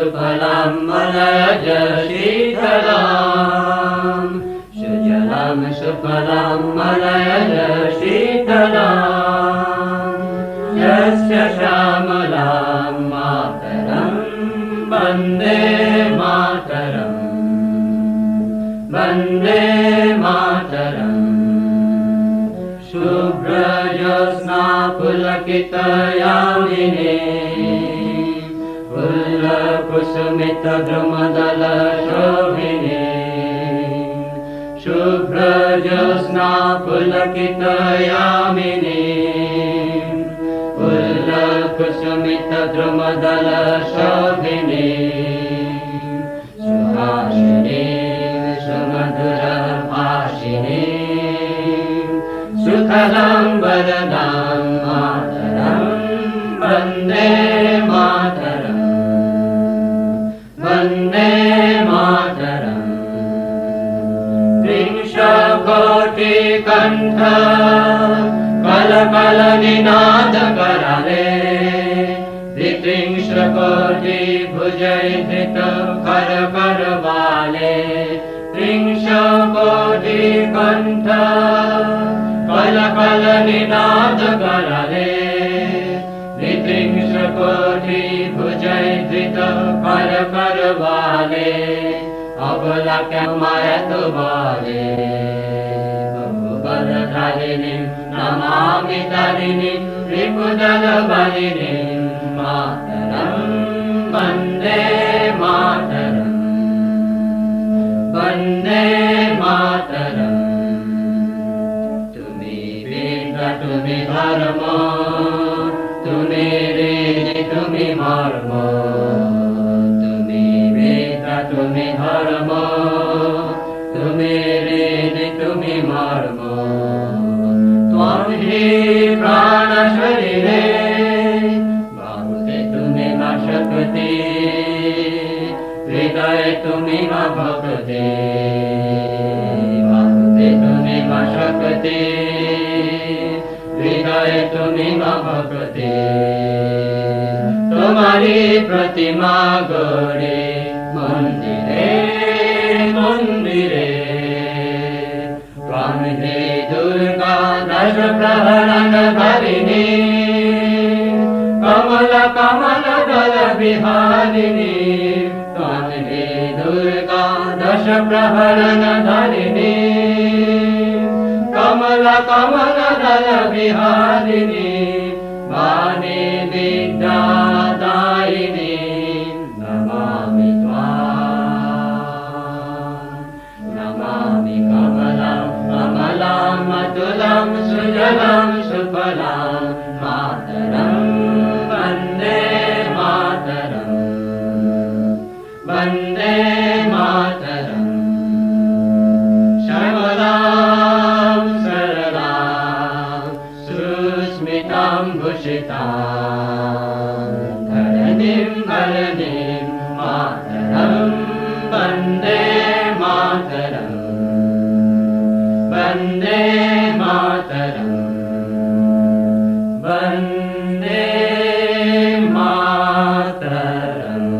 सुफलं मलयज शीतलाम् सुजलं सुफलं मलयज शीतलाम् यस्य श्यामलां मातरं वन्दे मातरम् वन्दे मातरम् शुभ्रज्योत्स्ना पुलकितयामिनी फुल्लकुसुमितद्रुमदलशोभिनी शुभ्रज्योत्स्ना पुलकितयामिनी फुल्लकुसुमितद्रुमदलशोभिनी सुहासिनी सुमधुरभाषिणी सुखदं वरदां मातरं वन्दे मातरम् वन्दे मातरम् त्रिंशत्कोटिकण्ठ कलकलनिनादकराले त्रिंशत्कोटिभुजैर्धृत करकरवाले त्रिंशत्कोटिकण्ठ कलकलनिनादकराले त्रिंशत्कोटिभुजैर्धृत करकरवाले अबलाक्यमयतुवाले बहुबलधारिणीं नमामि तारिणीं रिपुदलबलिनीं मातरं वन्दे मातरम् वन्दे मातरम् তুমি ধর্ম তুমি ঋণী তুমি মর্ম তুমি বেদা তুমি ধর্ম তুমি ঋণী তুমি মর্ম ত্বং হি প্রাণ শরীরে বাহুতে তুমি মা শক্তি হৃদয়ে তুমি মা ভক্তি বাহুতে তুমি মা শক্তি হৃদয়ে তুমি মা ভক্তি তোমারি প্রতিমা গড়ে মন্দিরে মন্দিরে ত্বং হে দুর্গা দশ প্রহরণ ধারিণী কমল কমল দল বিহারিণী ত্বং হে দুর্গা দশ প্রহরণ ধারিণী कमल कमल दल विहारिणी वाणी विद्यादायिनी नमामि त्वाम् नमामि कमलं कमलं अतुलं सुजलं सुफलं मातरं वन्दे मातरम् वन्दे मातरम् भूषितां धरणीं धरणीं मातरं वन्दे मातरम् वन्दे मातरम् वन्दे मातरम्